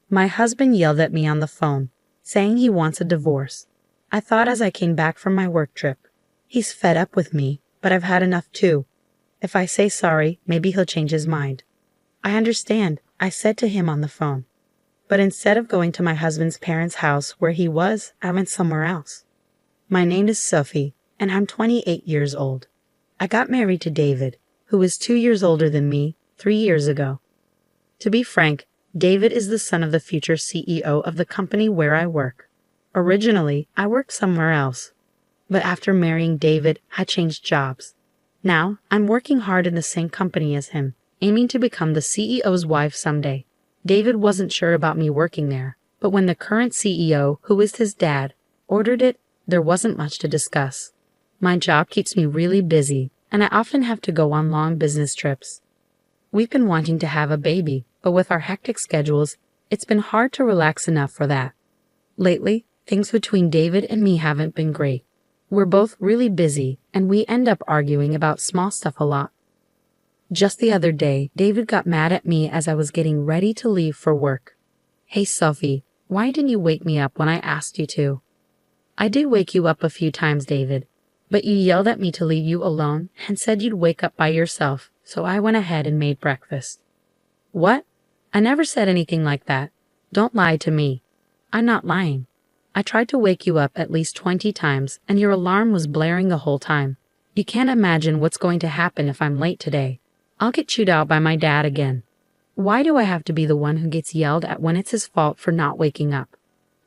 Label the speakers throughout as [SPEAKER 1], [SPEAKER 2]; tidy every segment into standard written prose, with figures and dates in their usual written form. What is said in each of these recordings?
[SPEAKER 1] My husband yelled at me on the phone, saying he wants a divorce. I thought as I came back from my work trip. He's fed up with me, but I've had enough too. If I say sorry, maybe he'll change his mind. I understand, I said to him on the phone. But instead of going to my husband's parents' house where he was, I went somewhere else. My name is Sophie, and I'm 28 years old. I got married to David, who is 2 years older than me, 3 years ago. To be frank, David is the son of the future CEO of the company where I work. Originally, I worked somewhere else, but after marrying David, I changed jobs. Now, I'm working hard in the same company as him, aiming to become the CEO's wife someday. David wasn't sure about me working there, but when the current CEO, who is his dad, ordered it, there wasn't much to discuss. My job keeps me really busy, and I often have to go on long business trips. We've been wanting to have a baby, but with our hectic schedules, it's been hard to relax enough for that. Lately, things between David and me haven't been great. We're both really busy, and we end up arguing about small stuff a lot. Just the other day, David got mad at me as I was getting ready to leave for work. "Hey Sophie, why didn't you wake me up when I asked you to?" "I did wake you up a few times, David, but you yelled at me to leave you alone and said you'd wake up by yourself, so I went ahead and made breakfast." "What? I never said anything like that. Don't lie to me." "I'm not lying. I tried to wake you up at least 20 times, and your alarm was blaring the whole time. You can't imagine what's going to happen if I'm late today. I'll get chewed out by my dad again. Why do I have to be the one who gets yelled at when it's his fault for not waking up?"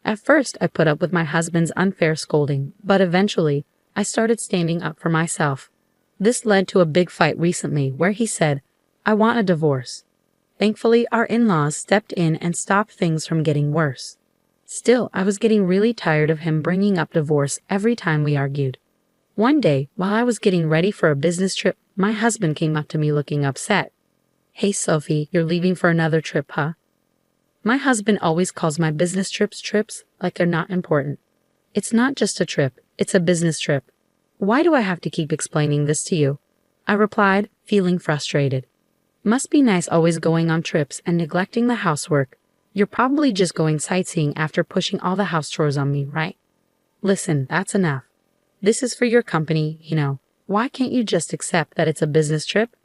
[SPEAKER 1] At first, I put up with my husband's unfair scolding, but eventually, I started standing up for myself. This led to a big fight recently where he said, "I want a divorce." Thankfully, our in-laws stepped in and stopped things from getting worse. Still, I was getting really tired of him bringing up divorce every time we argued. One day, while I was getting ready for a business trip, my husband came up to me looking upset. "Hey Sophie, you're leaving for another trip, huh?" My husband always calls my business trips like they're not important. It's not just a trip, it's a business trip. "Why do I have to keep explaining this to you?" I replied, feeling frustrated. "Must be nice always going on trips and neglecting the housework. You're probably just going sightseeing after pushing all the house chores on me, right?" "Listen, that's enough. This is for your company, you know. Why can't you just accept that it's a business trip?"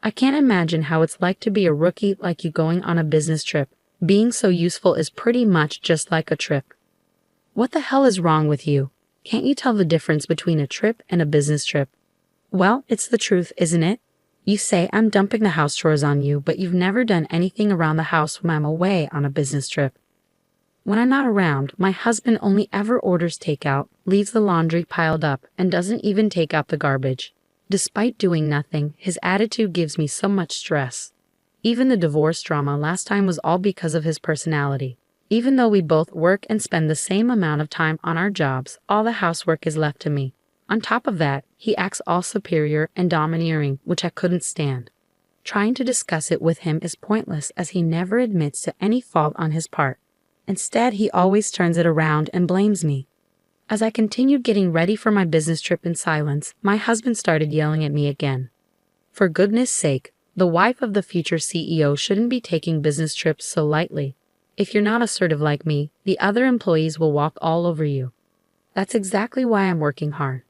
[SPEAKER 1] I can't imagine how it's like to be a rookie like you going on a business trip. Being so useful is pretty much just like a trip. What the hell is wrong with you? Can't you tell the difference between a trip and a business trip? Well, it's the truth, isn't it? You say I'm dumping the house chores on you, but you've never done anything around the house when I'm away on a business trip. When I'm not around, my husband only ever orders takeout, leaves the laundry piled up, and doesn't even take out the garbage. Despite doing nothing, his attitude gives me so much stress. Even the divorce drama last time was all because of his personality. Even though we both work and spend the same amount of time on our jobs, all the housework is left to me. On top of that, he acts all superior and domineering, which I couldn't stand. Trying to discuss it with him is pointless as he never admits to any fault on his part. Instead, he always turns it around and blames me. As I continued getting ready for my business trip in silence, my husband started yelling at me again. For goodness sake, the wife of the future CEO shouldn't be taking business trips so lightly. If you're not assertive like me, the other employees will walk all over you. That's exactly why I'm working hard.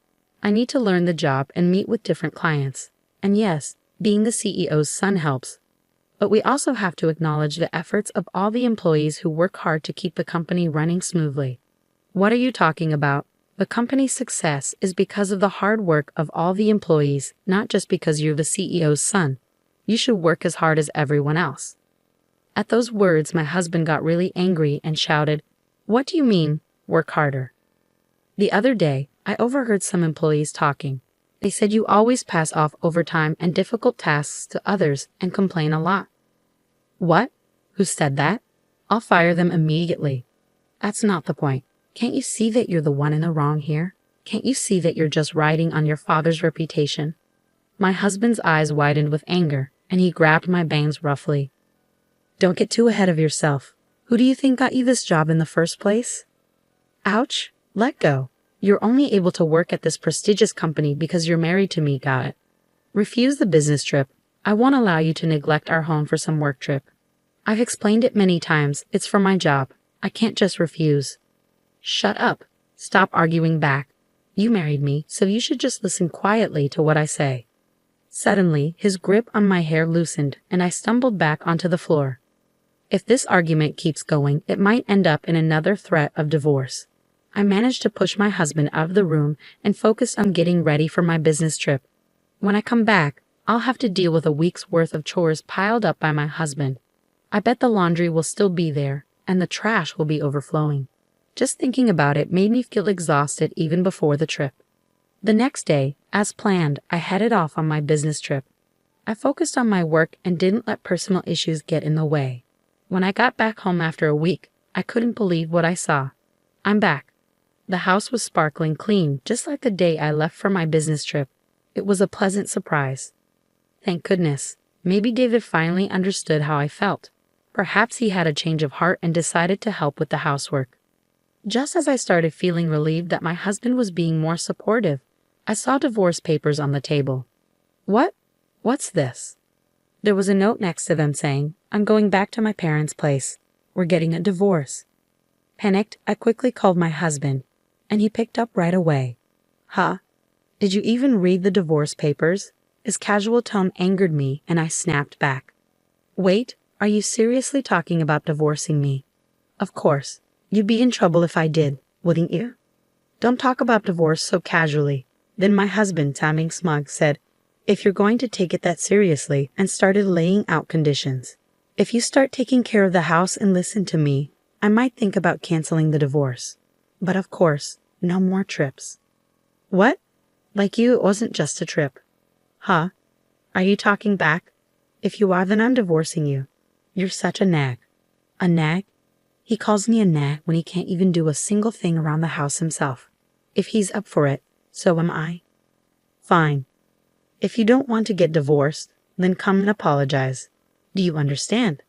[SPEAKER 1] I need to learn the job and meet with different clients. And yes, being the CEO's son helps. But we also have to acknowledge the efforts of all the employees who work hard to keep the company running smoothly. What are you talking about? The company's success is because of the hard work of all the employees, not just because you're the CEO's son. You should work as hard as everyone else. At those words, my husband got really angry and shouted, "What do you mean, work harder?" The other day, I overheard some employees talking. They said you always pass off overtime and difficult tasks to others and complain a lot. What? Who said that? I'll fire them immediately. That's not the point. Can't you see that you're the one in the wrong here? Can't you see that you're just riding on your father's reputation? My husband's eyes widened with anger, and he grabbed my bangs roughly. Don't get too ahead of yourself. Who do you think got you this job in the first place? Ouch, let go. You're only able to work at this prestigious company because you're married to me, got it? Refuse the business trip. I won't allow you to neglect our home for some work trip. I've explained it many times. It's for my job. I can't just refuse. Shut up. Stop arguing back. You married me, so you should just listen quietly to what I say. Suddenly, his grip on my hair loosened, and I stumbled back onto the floor. If this argument keeps going, it might end up in another threat of divorce. I managed to push my husband out of the room and focused on getting ready for my business trip. When I come back, I'll have to deal with a week's worth of chores piled up by my husband. I bet the laundry will still be there, and the trash will be overflowing. Just thinking about it made me feel exhausted even before the trip. The next day, as planned, I headed off on my business trip. I focused on my work and didn't let personal issues get in the way. When I got back home after a week, I couldn't believe what I saw. I'm back. The house was sparkling clean, just like the day I left for my business trip. It was a pleasant surprise. Thank goodness. Maybe David finally understood how I felt. Perhaps he had a change of heart and decided to help with the housework. Just as I started feeling relieved that my husband was being more supportive, I saw divorce papers on the table. What? What's this? There was a note next to them saying, "I'm going back to my parents' place. We're getting a divorce." Panicked, I quickly called my husband, and he picked up right away. Huh? Did you even read the divorce papers? His casual tone angered me, and I snapped back. Wait, are you seriously talking about divorcing me? Of course. You'd be in trouble if I did, wouldn't you? Don't talk about divorce so casually. Then my husband, sounding smug, said, "If you're going to take it that seriously," and started laying out conditions. "If you start taking care of the house and listen to me, I might think about canceling the divorce. But of course, no more trips." What? Like you, it wasn't just a trip. Huh? Are you talking back? If you are, then I'm divorcing you. You're such a nag. A nag? He calls me a nag when he can't even do a single thing around the house himself. If he's up for it, so am I. Fine. If you don't want to get divorced, then come and apologize. Do you understand?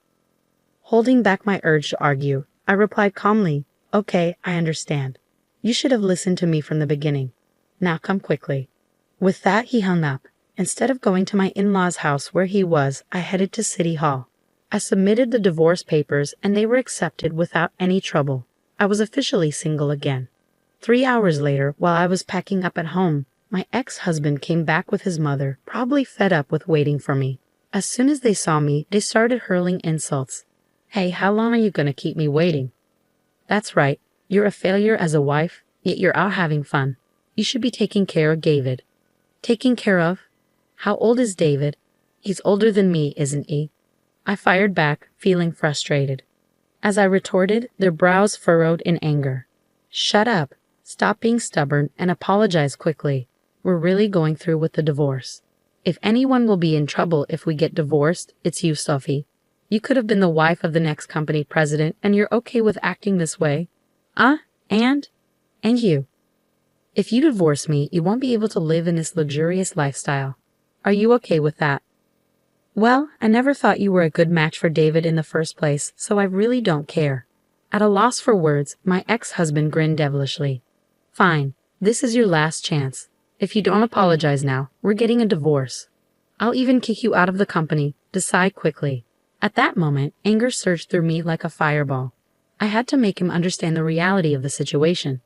[SPEAKER 1] Holding back my urge to argue, I replied calmly, "Okay, I understand. You should have listened to me from the beginning. Now come quickly." With that, he hung up. Instead of going to my in-laws' house where he was, I headed to City Hall. I submitted the divorce papers and they were accepted without any trouble. I was officially single again. 3 hours later, while I was packing up at home, my ex-husband came back with his mother, probably fed up with waiting for me. As soon as they saw me, they started hurling insults. "Hey, how long are you going to keep me waiting?" "That's right. You're a failure as a wife, yet you're out having fun. You should be taking care of David." "Taking care of? How old is David?" "He's older than me, isn't he?" I fired back, feeling frustrated. As I retorted, their brows furrowed in anger. "Shut up. Stop being stubborn and apologize quickly. We're really going through with the divorce. If anyone will be in trouble if we get divorced, it's you, Sophie. You could have been the wife of the next company president and you're okay with acting this way. And you. If you divorce me, you won't be able to live in this luxurious lifestyle. Are you okay with that?" "Well, I never thought you were a good match for David in the first place, so I really don't care." At a loss for words, my ex-husband grinned devilishly. "Fine, this is your last chance. If you don't apologize now, we're getting a divorce. I'll even kick you out of the company. Decide quickly." At that moment, anger surged through me like a fireball. I had to make him understand the reality of the situation.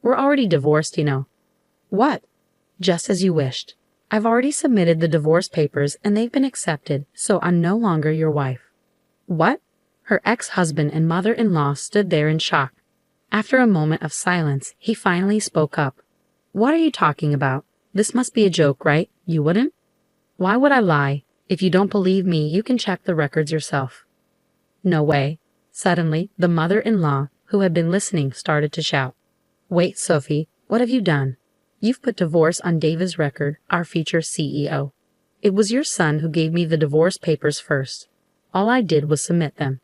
[SPEAKER 1] "We're already divorced, you know." "What?" "Just as you wished. I've already submitted the divorce papers and they've been accepted, so I'm no longer your wife." "What?" Her ex-husband and mother-in-law stood there in shock. After a moment of silence, he finally spoke up. "What are you talking about? This must be a joke, right? You wouldn't?" "Why would I lie? If you don't believe me, you can check the records yourself." "No way." Suddenly, the mother-in-law, who had been listening, started to shout. "Wait, Sophie, what have you done? You've put divorce on David's record, our future CEO. It was your son who gave me the divorce papers first. All I did was submit them."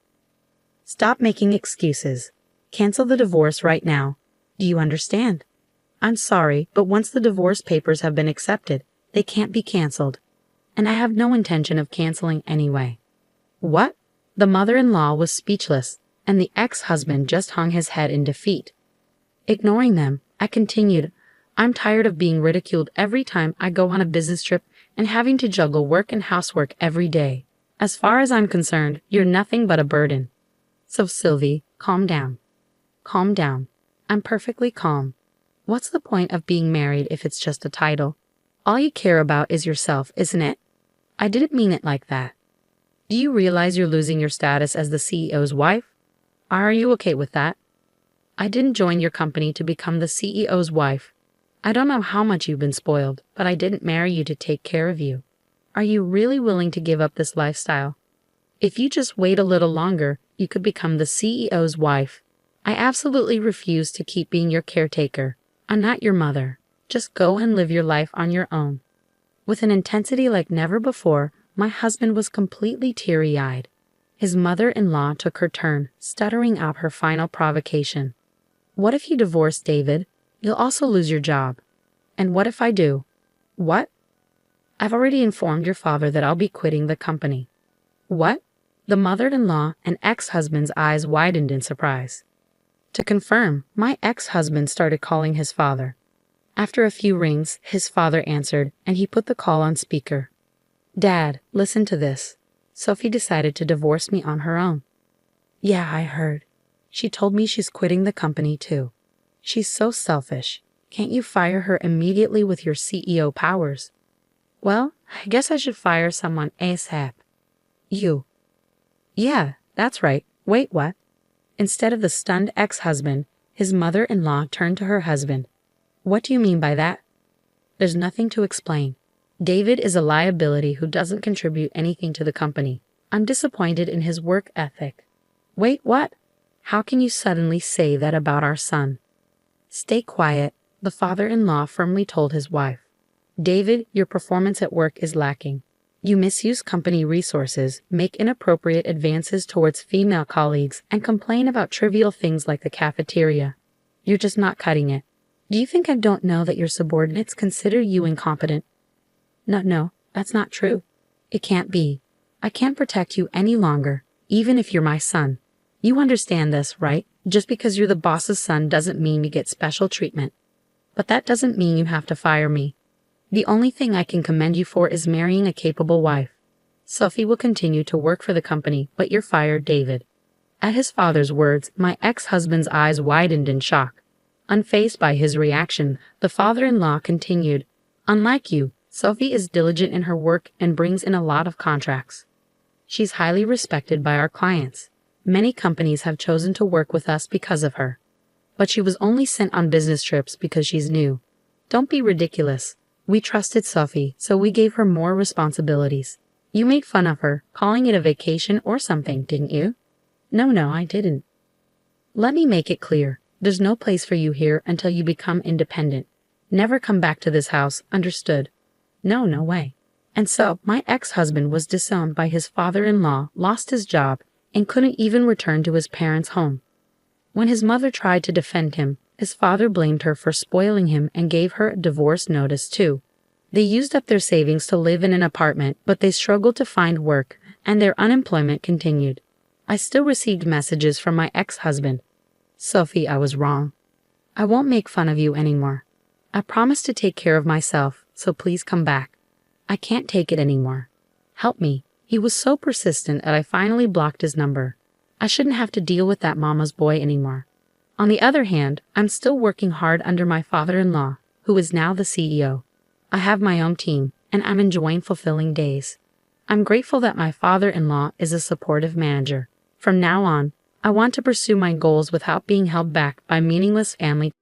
[SPEAKER 1] "Stop making excuses. Cancel the divorce right now. Do you understand? I'm sorry, but once the divorce papers have been accepted, they can't be canceled. And I have no intention of canceling anyway." "What?" The mother-in-law was speechless, and the ex-husband just hung his head in defeat. Ignoring them, I continued, "I'm tired of being ridiculed every time I go on a business trip and having to juggle work and housework every day. As far as I'm concerned, you're nothing but a burden. So Sylvie, calm down. Calm down. I'm perfectly calm. What's the point of being married if it's just a title? All you care about is yourself, isn't it? I didn't mean it like that. Do you realize you're losing your status as the CEO's wife? Are you okay with that? I didn't join your company to become the CEO's wife. I don't know how much you've been spoiled, but I didn't marry you to take care of you. Are you really willing to give up this lifestyle? If you just wait a little longer, you could become the CEO's wife. I absolutely refuse to keep being your caretaker. I'm not your mother. Just go and live your life on your own. With an intensity like never before, my husband was completely teary-eyed. His mother-in-law took her turn, stuttering out her final provocation. What if you divorce David? You'll also lose your job. And what if I do? What? I've already informed your father that I'll be quitting the company. What? The mother-in-law and ex-husband's eyes widened in surprise. To confirm, my ex-husband started calling his father. After a few rings, his father answered, and he put the call on speaker. Dad, listen to this. Sophie decided to divorce me on her own. Yeah, I heard. She told me she's quitting the company too. She's so selfish. Can't you fire her immediately with your CEO powers? Well, I guess I should fire someone ASAP. You. Yeah, that's right. Wait, what? Instead of the stunned ex-husband, his mother-in-law turned to her husband. What do you mean by that? There's nothing to explain. David is a liability who doesn't contribute anything to the company. I'm disappointed in his work ethic. Wait, what? How can you suddenly say that about our son? Stay quiet, the father-in-law firmly told his wife. David, your performance at work is lacking. You misuse company resources, make inappropriate advances towards female colleagues, and complain about trivial things like the cafeteria. You're just not cutting it. Do you think I don't know that your subordinates consider you incompetent? No, that's not true. It can't be. I can't protect you any longer, even if you're my son. You understand this, right? Just because you're the boss's son doesn't mean you get special treatment. But that doesn't mean you have to fire me. The only thing I can commend you for is marrying a capable wife. Sophie will continue to work for the company, but you're fired, David. At his father's words, my ex-husband's eyes widened in shock. Unfazed by his reaction, the father-in-law continued, Unlike you, Sophie is diligent in her work and brings in a lot of contracts. She's highly respected by our clients. Many companies have chosen to work with us because of her. But she was only sent on business trips because she's new. Don't be ridiculous. We trusted Sophie, so we gave her more responsibilities. You made fun of her, calling it a vacation or something, didn't you? No, I didn't. Let me make it clear. There's no place for you here until you become independent. Never come back to this house, understood? No way. And so, my ex-husband was disowned by his father-in-law, lost his job, and couldn't even return to his parents' home. When his mother tried to defend him, his father blamed her for spoiling him and gave her a divorce notice too. They used up their savings to live in an apartment, but they struggled to find work, and their unemployment continued. I still received messages from my ex-husband. Sophie, I was wrong. I won't make fun of you anymore. I promise to take care of myself, so please come back. I can't take it anymore. Help me. He was so persistent that I finally blocked his number. I shouldn't have to deal with that mama's boy anymore. On the other hand, I'm still working hard under my father-in-law, who is now the CEO. I have my own team, and I'm enjoying fulfilling days. I'm grateful that my father-in-law is a supportive manager. From now on, I want to pursue my goals without being held back by meaningless family